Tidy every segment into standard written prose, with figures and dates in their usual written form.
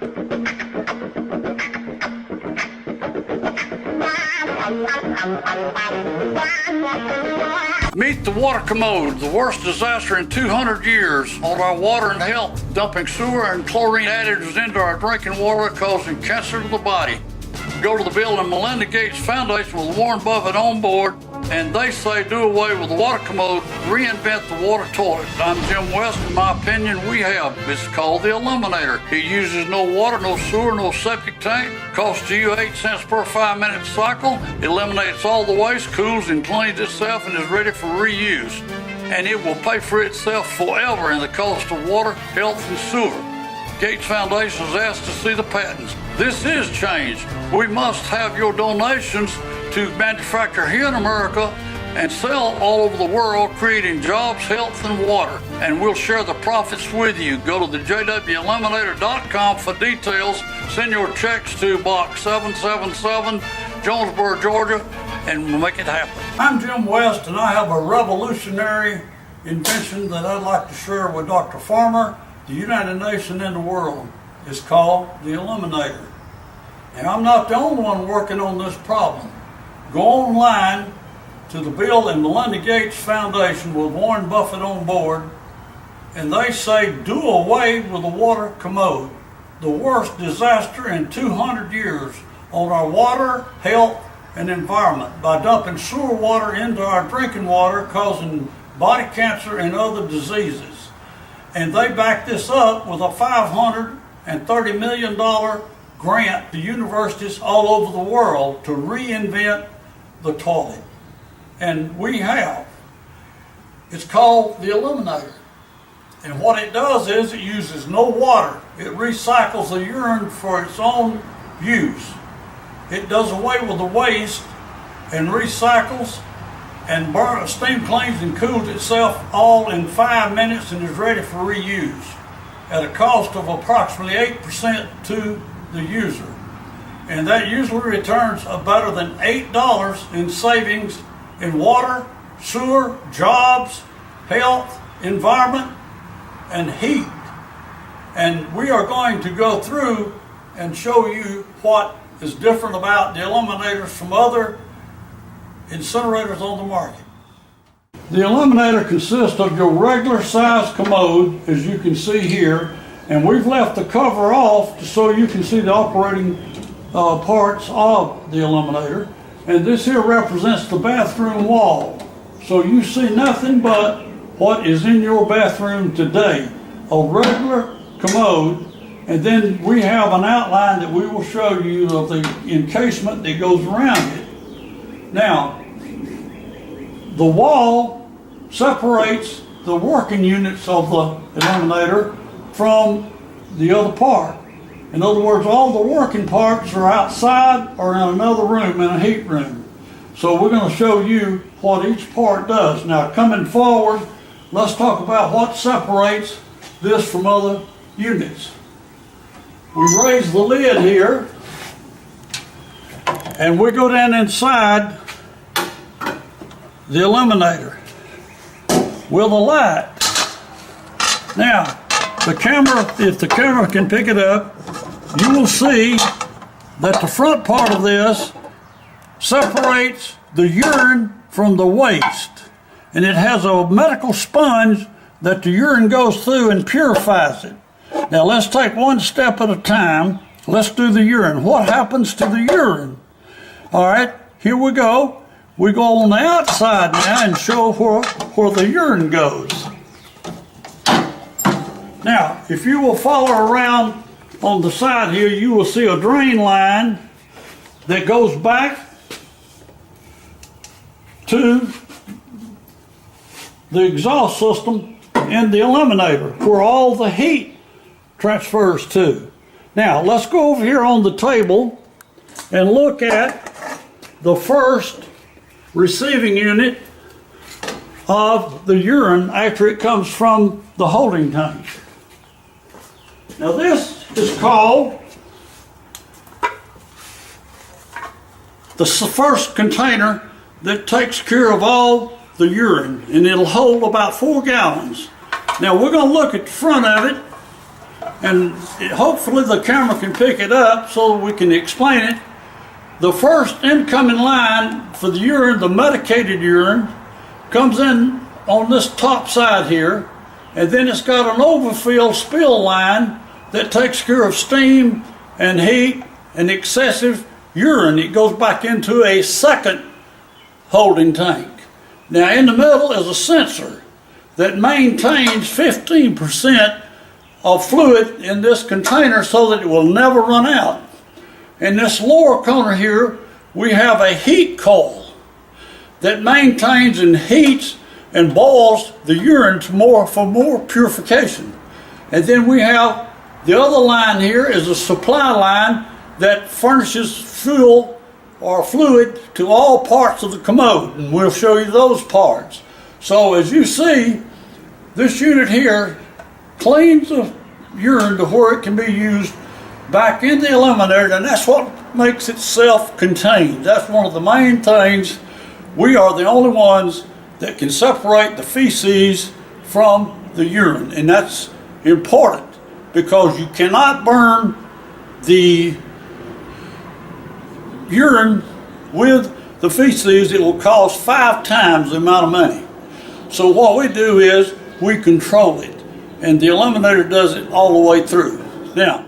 Meet the water commode, the worst disaster in 200 years on our water and health, dumping sewer and chlorine additives into our drinking water, causing cancer to the body. Go to the Bill and Melinda Gates Foundation with Warren Buffett on board, and they say do away with the water commode, reinvent the water toilet. I'm Jim West. In my opinion, we have. It's called the Eliminator. It uses no water, no sewer, no septic tank. Costs you 8 cents per 5-minute cycle. Eliminates all the waste, cools and cleans itself, and is ready for reuse. And it will pay for itself forever in the cost of water, health, and sewer. Gates Foundation is asked to see the patents. This is change. We must have your donations to manufacture here in America and sell all over the world, creating jobs, health, and water. And we'll share the profits with you. Go to the jweliminator.com for details. Send your checks to Box 777, Jonesboro, Georgia, and we'll make it happen. I'm Jim West, and I have a revolutionary invention that I'd like to share with Dr. Farmer, the United Nations, and the world. It's called the Eliminator. And I'm not the only one working on this problem. Go online to the Bill and Melinda Gates Foundation with Warren Buffett on board, and they say do away with the water commode, the worst disaster in 200 years on our water, health, and environment by dumping sewer water into our drinking water, causing body cancer and other diseases. And they back this up with a $530 million grant to universities all over the world to reinvent the toilet. And we have. It's called the Eliminator. And what it does is it uses no water. It recycles the urine for its own use. It does away with the waste and recycles and steam cleans and cools itself all in 5 minutes and is ready for reuse at a cost of approximately 8% to the user. And that usually returns better than $8 in savings in water, sewer, jobs, health, environment, and heat. And we are going to go through and show you what is different about the Eliminators from other incinerators on the market. The Eliminator consists of your regular size commode, as you can see here, and we've left the cover off so you can see the operating parts of the Eliminator. And this here represents the bathroom wall. So you see nothing but what is in your bathroom today, a regular commode, and then we have an outline that we will show you of the encasement that goes around it. Now, the wall separates the working units of the Eliminator from the other part. In other words, all the working parts are outside or in another room, in a heat room. So we're going to show you what each part does. Now, coming forward, let's talk about what separates this from other units. We raise the lid here, and we go down inside the Eliminator with a light. Now, the camera, if the camera can pick it up, you will see that the front part of this separates the urine from the waste. And it has a medical sponge that the urine goes through and purifies it. Now let's take one step at a time. Let's do the urine. What happens to the urine? All right, here we go. We go on the outside now and show where the urine goes. Now, if you will follow around on the side here, you will see a drain line that goes back to the exhaust system in the Eliminator where all the heat transfers to. Now, let's go over here on the table and look at the first receiving unit of the urine after it comes from the holding tank. Now this is called the first container that takes care of all the urine, and it'll hold about 4 gallons. Now we're going to look at the front of it and hopefully the camera can pick it up so we can explain it. The first incoming line for the urine, the medicated urine, comes in on this top side here, and then it's got an overfill spill line that takes care of steam and heat and excessive urine. It goes back into a second holding tank. Now in the middle is a sensor that maintains 15% of fluid in this container so that it will never run out. In this lower corner here, we have a heat coil that maintains and heats and boils the urine for more purification. And then we have the other line here is a supply line that furnishes fuel or fluid to all parts of the commode, and we'll show you those parts. So as you see, this unit here cleans the urine to where it can be used back in the eliminator, and that's what makes it self-contained. That's one of the main things. We are the only ones that can separate the feces from the urine, and that's important because you cannot burn the urine with the feces. It will cost 5 times the amount of money. So what we do is we control it, and the eliminator does it all the way through. Now,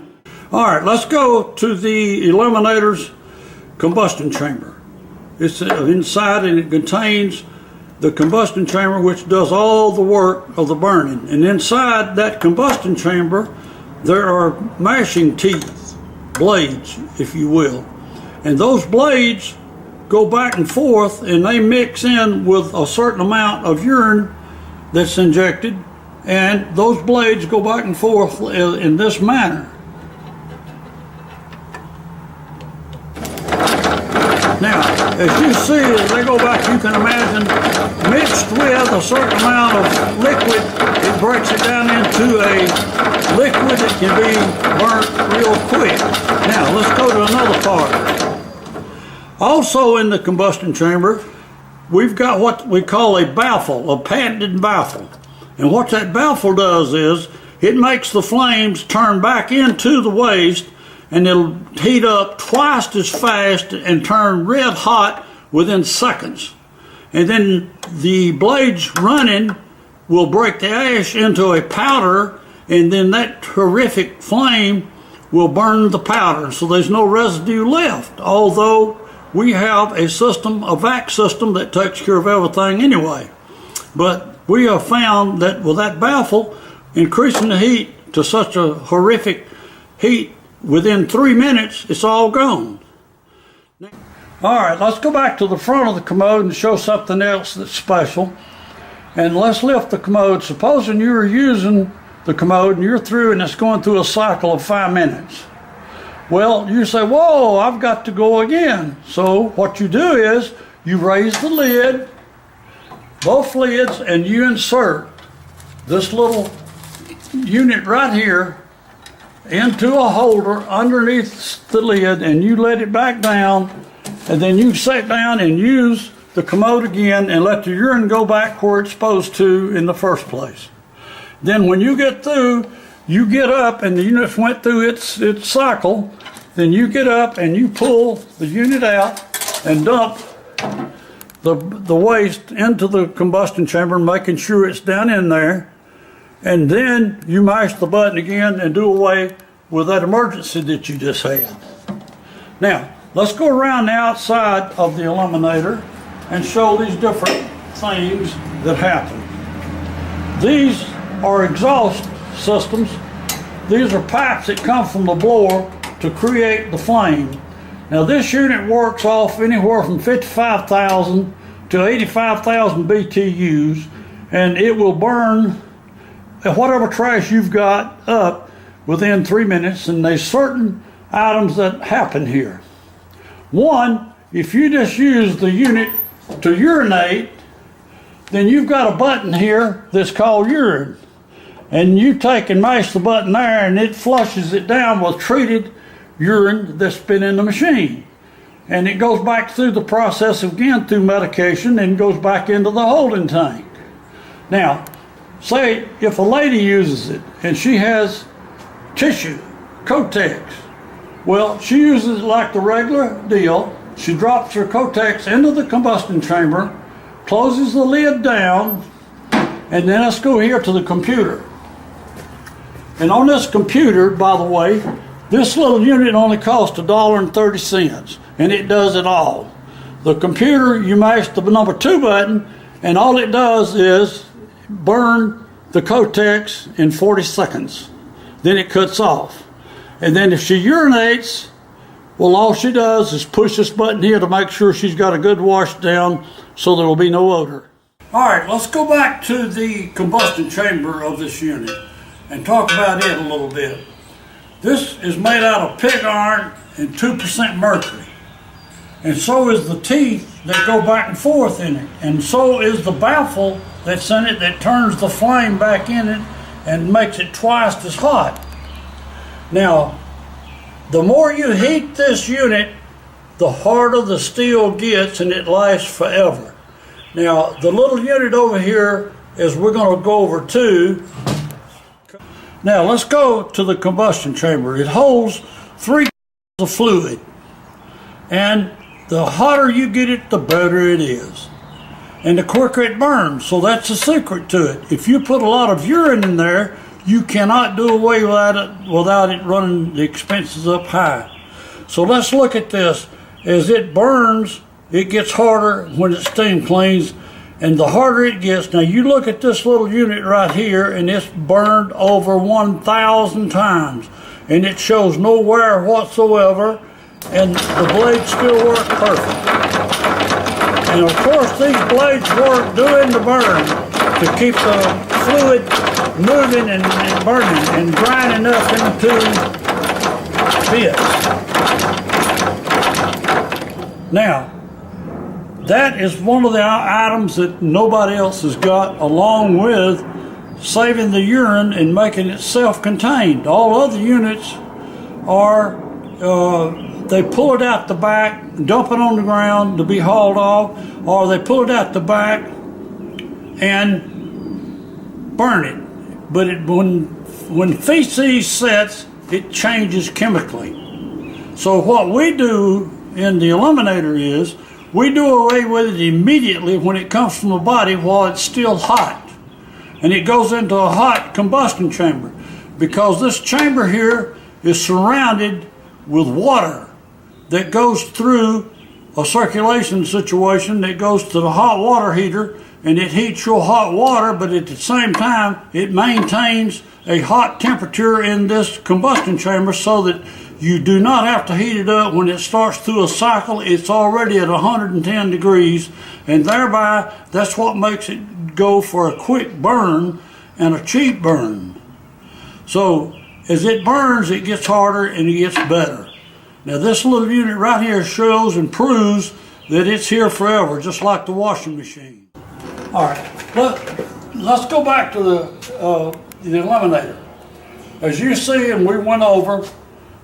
all right, let's go to the eliminator's combustion chamber. It's inside, and it contains the combustion chamber, which does all the work of the burning. And inside that combustion chamber, there are mashing teeth, blades, if you will. And those blades go back and forth, and they mix in with a certain amount of urine that's injected, and those blades go back and forth in this manner. Now, as you see, as they go back, you can imagine mixed with a certain amount of liquid, it breaks it down into a liquid that can be burnt real quick. Now, let's go to another part. Also in the combustion chamber, we've got what we call a baffle, a patented baffle. And what that baffle does is it makes the flames turn back into the waste, and it'll heat up twice as fast and turn red hot within seconds. And then the blades running will break the ash into a powder, and then that terrific flame will burn the powder, so there's no residue left. Although we have a system, a vac system, that takes care of everything anyway. But we have found that with that baffle, increasing the heat to such a horrific heat, within 3 minutes, it's all gone. All right, let's go back to the front of the commode and show something else that's special. And let's lift the commode. Supposing you're using the commode and you're through and it's going through a cycle of 5 minutes. Well, you say, whoa, I've got to go again. So what you do is you raise the lid, both lids, and you insert this little unit right here into a holder underneath the lid, and you let it back down, and then you sit down and use the commode again and let the urine go back where it's supposed to in the first place. Then when you get through, you get up and the unit went through its cycle, then you get up and you pull the unit out and dump the waste into the combustion chamber, making sure it's down in there. And then you mash the button again and do away with that emergency that you just had. Now, let's go around the outside of the eliminator and show these different things that happen. These are exhaust systems. These are pipes that come from the blower to create the flame. Now, this unit works off anywhere from 55,000 to 85,000 BTUs, and it will burn whatever trash you've got up within 3 minutes. And there's certain items that happen here. One, if you just use the unit to urinate, then you've got a button here that's called urine. And you take and mash the button there, and it flushes it down with treated urine that's been in the machine. And it goes back through the process again through medication and goes back into the holding tank. Now, say if a lady uses it and she has tissue, Kotex. Well, she uses it like the regular deal. She drops her Kotex into the combustion chamber, closes the lid down, and then let's go here to the computer. And on this computer, by the way, this little unit only costs $1.30, and it does it all. The computer, you mash the number 2 button, and all it does is burn the Kotex in 40 seconds. Then it cuts off. And then if she urinates, well, all she does is push this button here to make sure she's got a good wash down so there will be no odor. All right, let's go back to the combustion chamber of this unit and talk about it a little bit. This is made out of pig iron and 2% mercury. And so is the teeth that go back and forth in it. And so is the baffle that's in it that turns the flame back in it and makes it twice as hot. Now, the more you heat this unit, the harder the steel gets, and it lasts forever. Now, the little unit over here is we're going to go over to. Now, let's go to the combustion chamber. It holds 3 of fluid, and the hotter you get it, the better it is, and the quicker it burns. So that's the secret to it. If you put a lot of urine in there, you cannot do away without it running the expenses up high. So let's look at this. As it burns, it gets harder when it's steam cleans, and the harder it gets. Now you look at this little unit right here, and it's burned over 1,000 times, and it shows no wear whatsoever, and the blades still work perfect. And of course these blades work during the burn to keep the fluid moving and burning and grinding up into bits. Now, that is one of the items that nobody else has got, along with saving the urine and making it self-contained. All other units are, they pull it out the back, dump it on the ground to be hauled off, or they pull it out the back and burn it. But when feces sets, it changes chemically. So what we do in the Eliminator is we do away with it immediately when it comes from the body while it's still hot. And it goes into a hot combustion chamber, because this chamber here is surrounded with water that goes through a circulation situation that goes to the hot water heater, and it heats your hot water, but at the same time it maintains a hot temperature in this combustion chamber so that you do not have to heat it up. When it starts through a cycle, it's already at 110 degrees, and thereby that's what makes it go for a quick burn and a cheap burn. So as it burns, it gets harder and it gets better. Now this little unit right here shows and proves that it's here forever, just like the washing machine. All right, let's go back to the Eliminator. As you see, and we went over,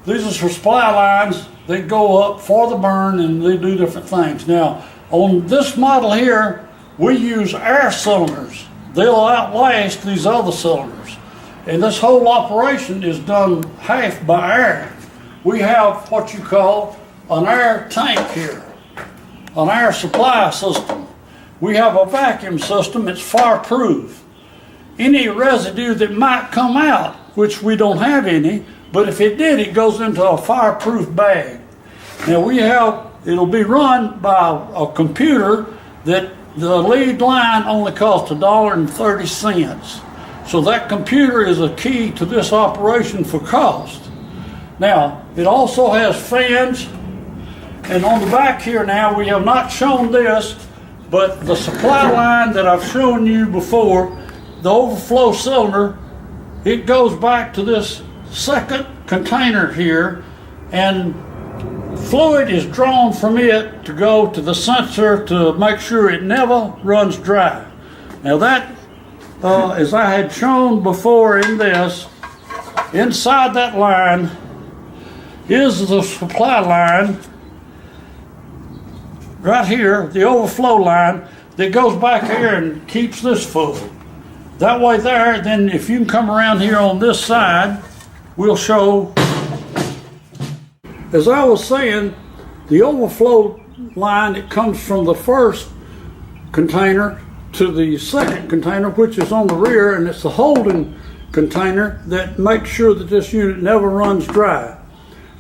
these are for supply lines that go up for the burn, and they do different things. Now, on this model here, we use air cylinders. They'll outlast these other cylinders. And this whole operation is done half by air. We have what you call an air tank here, an air supply system. We have a vacuum system. It's fireproof. Any residue that might come out, which we don't have any, but if it did, it goes into a fireproof bag. Now it'll be run by a computer that the lead line only costs $1.30. So that computer is a key to this operation for cost. Now, it also has fans, and on the back here now, we have not shown this, but the supply line that I've shown you before, the overflow cylinder, it goes back to this second container here, and fluid is drawn from it to go to the sensor to make sure it never runs dry. Now that, as I had shown before in this, inside that line is the supply line right here, the overflow line that goes back here and keeps this full. That way there, then if you can come around here on this side, we'll show, as I was saying, the overflow line that comes from the first container to the second container, which is on the rear, and it's the holding container that makes sure that this unit never runs dry.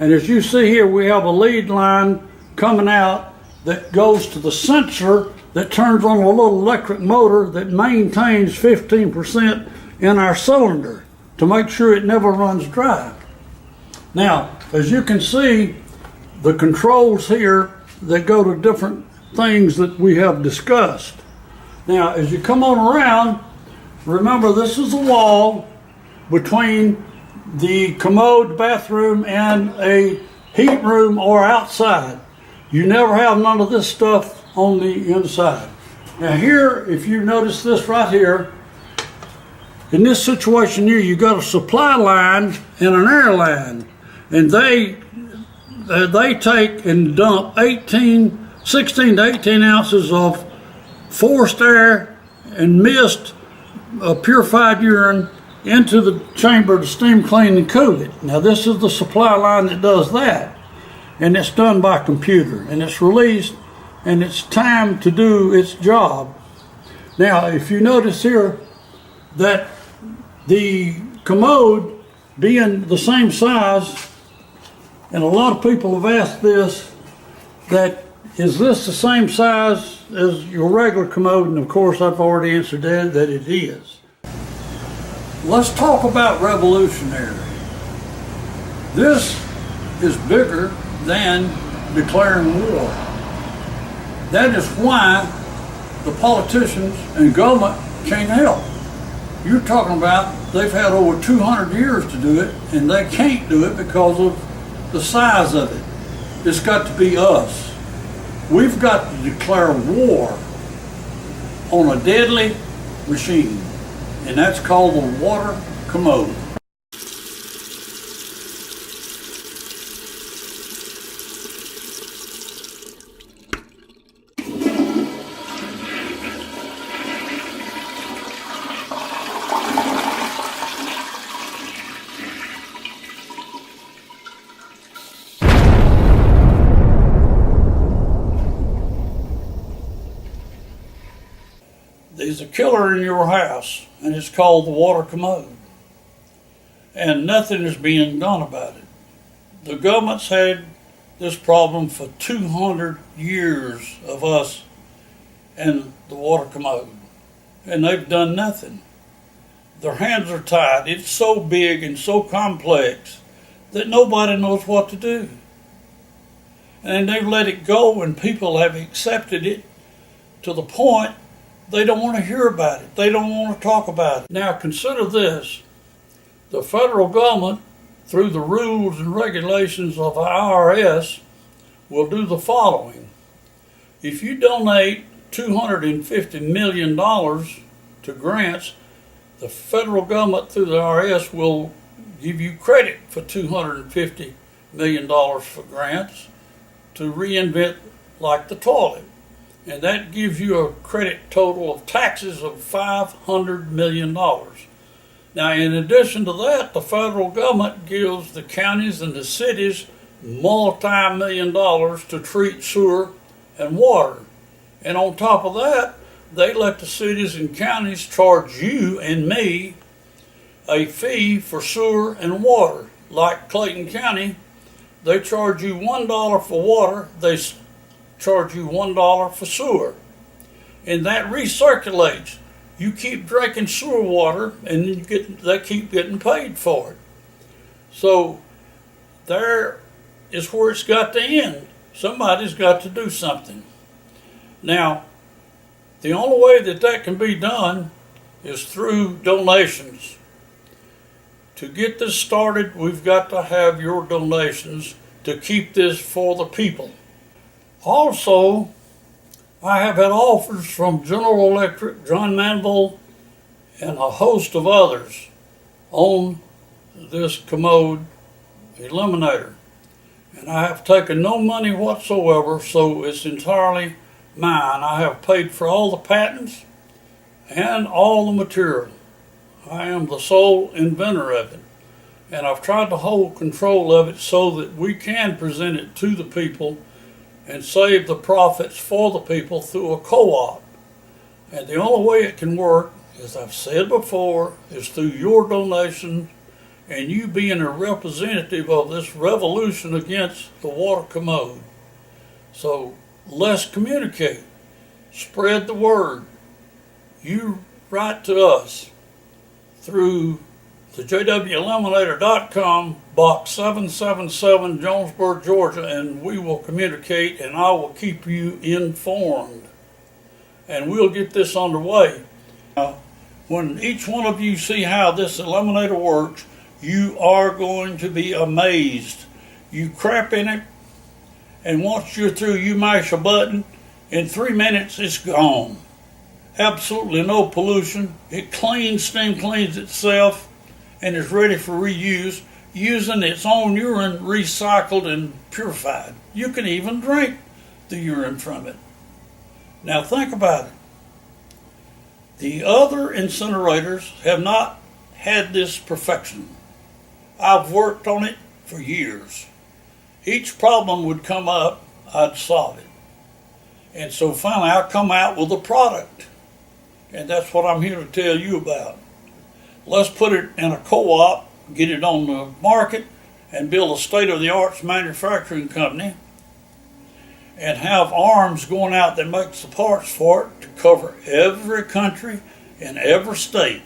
And as you see here, we have a lead line coming out that goes to the sensor that turns on a little electric motor that maintains 15% in our cylinder to make sure it never runs dry. Now, as you can see, the controls here that go to different things that we have discussed. Now, as you come on around, remember this is a wall between the commode bathroom and a heat room or outside. You never have none of this stuff on the inside. Now here, if you notice this right here, in this situation here, you got a supply line and an air line, and they take and dump 16 to 18 ounces of forced air and mist, purified urine, into the chamber to steam clean and cool it. Now this is the supply line that does that, and it's done by computer, and it's released, and it's time to do its job. Now if you notice here that the commode being the same size, and a lot of people have asked this, that is this the same size as your regular commode? And of course I've already answered that it is. Let's talk about revolutionary. This is bigger than declaring war. That is why the politicians and government can't help. You're talking about they've had over 200 years to do it, and they can't do it because of the size of it. It's got to be us. We've got to declare war on a deadly machine, and that's called the water commode. There's a killer in your house, and it's called the water commode, and nothing is being done about it. The government's had this problem for 200 years of us and the water commode, and they've done nothing. Their hands are tied. It's so big and so complex that nobody knows what to do, and they've let it go, and people have accepted it to the point they don't want to hear about it. They don't want to talk about it. Now consider this. The federal government, through the rules and regulations of the IRS, will do the following. If you donate $250 million to grants, the federal government through the IRS will give you credit for $250 million for grants to reinvent like the toilet. And that gives you a credit total of taxes of $500 million. Now, in addition to that, the federal government gives the counties and the cities multi-million dollars to treat sewer and water. And on top of that, they let the cities and counties charge you and me a fee for sewer and water. Like Clayton County, they charge you $1 for water, they charge you $1 for sewer, and that recirculates. You keep drinking sewer water, and they keep getting paid for it. So there is where it's got to end. Somebody's got to do something. Now, the only way that can be done is through donations. To get this started, we've got to have your donations to keep this for the people. Also, I have had offers from General Electric, John Manville, and a host of others on this commode eliminator. And I have taken no money whatsoever, so it's entirely mine. I have paid for all the patents and all the material. I am the sole inventor of it. And I've tried to hold control of it so that we can present it to the people and save the profits for the people through a co-op. And the only way it can work, as I've said before, is through your donation and you being a representative of this revolution against the water commode. So let's communicate. Spread the word. You write to us through the jweliminator.com, box 777, Jonesboro, Georgia, and we will communicate and I will keep you informed. And we'll get this underway. Now, when each one of you see how this Eliminator works, you are going to be amazed. You crap in it, and once you're through, you mash a button, in 3 minutes it's gone. Absolutely no pollution. It steam cleans itself, and is ready for reuse using its own urine recycled and purified. You can even drink the urine from it. Now think about it. The other incinerators have not had this perfection. I've worked on it for years. Each problem would come up, I'd solve it. And so finally I come out with a product. And that's what I'm here to tell you about. Let's put it in a co-op, get it on the market, and build a state-of-the-art manufacturing company, and have arms going out that makes the parts for it to cover every country and every state.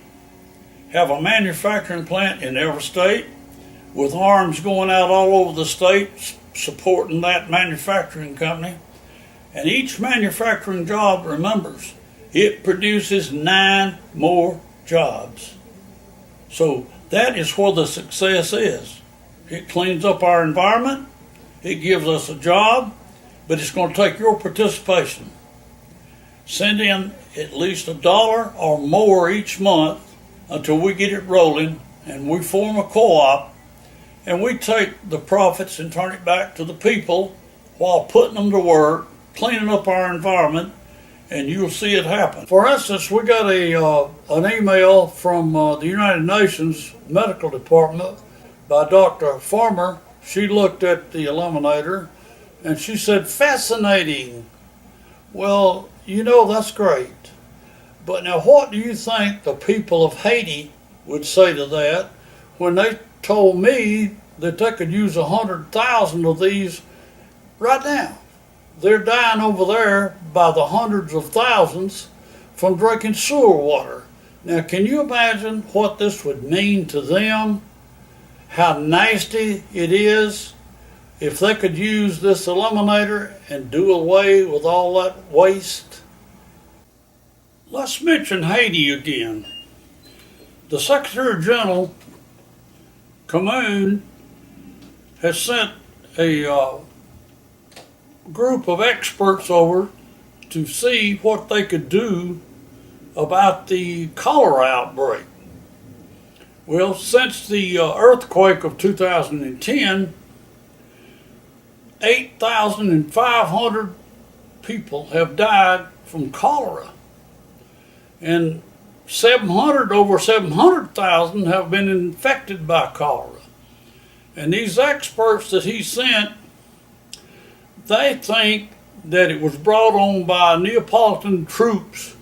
Have a manufacturing plant in every state with arms going out all over the state supporting that manufacturing company. And each manufacturing job, remembers, it produces 9 more jobs. So that is where the success is. It cleans up our environment, it gives us a job, but it's going to take your participation. Send in at least $1 or more each month until we get it rolling, and we form a co-op, and we take the profits and turn it back to the people while putting them to work, cleaning up our environment, and you'll see it happen. For instance, we got an email from the United Nations Medical Department by Dr. Farmer. She looked at the Eliminator and she said, fascinating. Well, you know, that's great. But now what do you think the people of Haiti would say to that when they told me that they could use 100,000 of these right now? They're dying over there by the hundreds of thousands from drinking sewer water. Now, can you imagine what this would mean to them? How nasty it is if they could use this Eliminator and do away with all that waste? Let's mention Haiti again. The Secretary General, commode, has sent a group of experts over to see what they could do about the cholera outbreak. Well, since the earthquake of 2010, 8,500 people have died from cholera, and over 700,000 have been infected by cholera. And these experts that he sent, they think that it was brought on by Neapolitan troops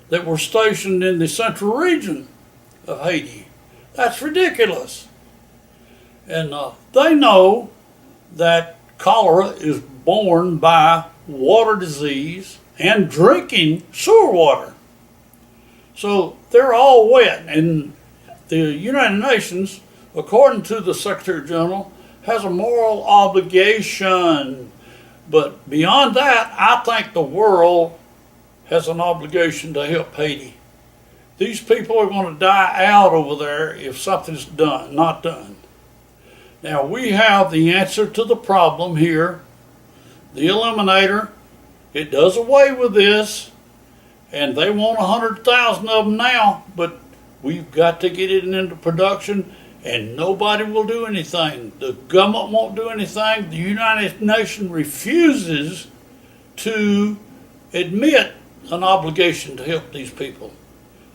that were stationed in the central region of Haiti. That's ridiculous. And they know that cholera is borne by water disease and drinking sewer water. So they're all wet. And the United Nations, according to the Secretary General, has a moral obligation. But beyond that, I think the world has an obligation to help Haiti. These people are going to die out over there if something's not done. Now, we have the answer to the problem here. The Eliminator, it does away with this, and they want 100,000 of them now, but we've got to get it into production, and nobody will do anything. The government won't do anything. The United Nations refuses to admit an obligation to help these people.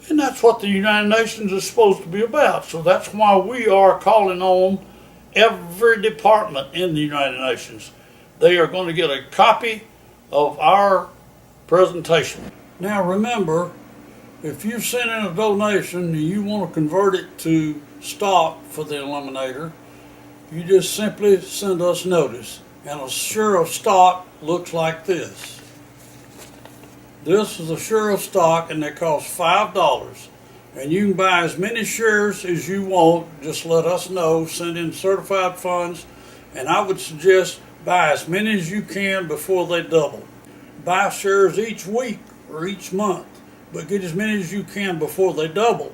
And that's what the United Nations is supposed to be about. So that's why we are calling on every department in the United Nations. They are going to get a copy of our presentation. Now remember, if you send in a donation and you want to convert it to stock for the Eliminator, you just simply send us notice. And a share of stock looks like this. This is a share of stock and they cost $5. And you can buy as many shares as you want. Just let us know, send in certified funds, and I would suggest buy as many as you can before they double. Buy shares each week or each month, but get as many as you can before they double.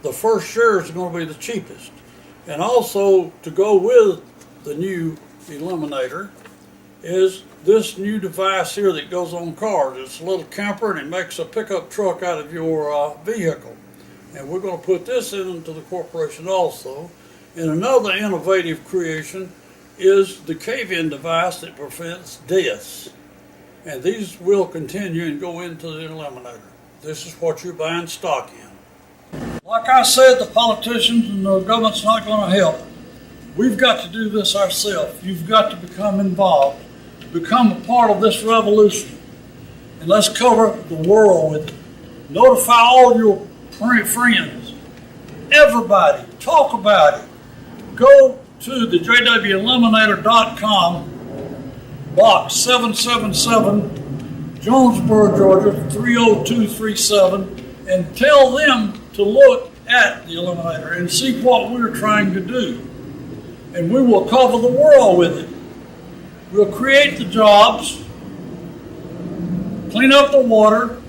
The first shares are going to be the cheapest. And also, to go with the new Eliminator is this new device here that goes on cars. It's a little camper and it makes a pickup truck out of your vehicle. And we're going to put this into the corporation also. And another innovative creation is the cave-in device that prevents deaths. And these will continue and go into the Eliminator. This is what you're buying stock in. Like I said, the politicians and the government's not going to help. We've got to do this ourselves. You've got to become involved, become a part of this revolution. And let's cover the world with it. Notify all your friends, everybody, talk about it. Go to the jweliminator.com, box 777, Jonesboro, Georgia 30237, and tell them to look at the Eliminator and see what we're trying to do. And we will cover the world with it. We'll create the jobs, clean up the water,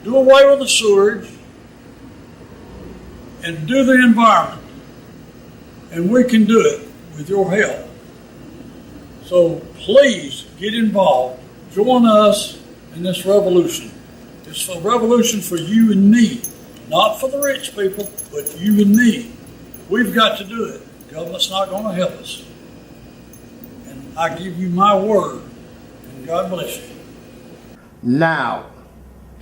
do away with the sewage, and do the environment. And we can do it with your help. So please get involved. Join us in this revolution. It's a revolution for you and me. Not for the rich people, but you and me. We've got to do it. The government's not going to help us. And I give you my word. And God bless you. Now,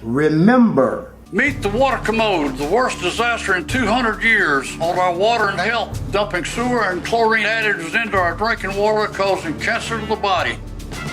remember, Meet the water commode, the worst disaster in 200 years on our water and health, dumping sewer and chlorine additives into our drinking water, causing cancer to the body.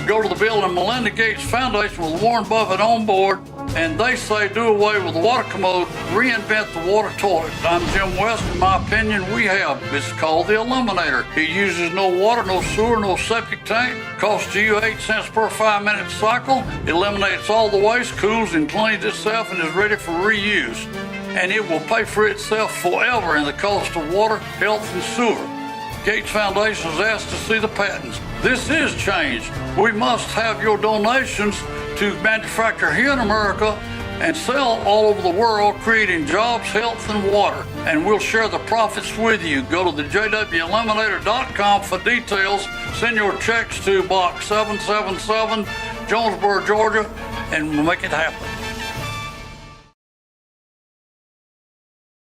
Go to the Bill and Melinda Gates Foundation with Warren Buffett on board, and they say do away with the water commode, reinvent the water toilet. I'm Jim West. In my opinion, we have. It's called the Eliminator. It uses no water, no sewer, no septic tank. Costs you 8 cents per 5-minute cycle. Eliminates all the waste, cools and cleans itself, and is ready for reuse. And it will pay for itself forever in the cost of water, health, and sewer. Gates Foundation has asked to see the patents. This is change. We must have your donations to manufacture here in America and sell all over the world, creating jobs, health, and water. And we'll share the profits with you. Go to the jweliminator.com for details. Send your checks to box 777, Jonesboro, Georgia, and we'll make it happen.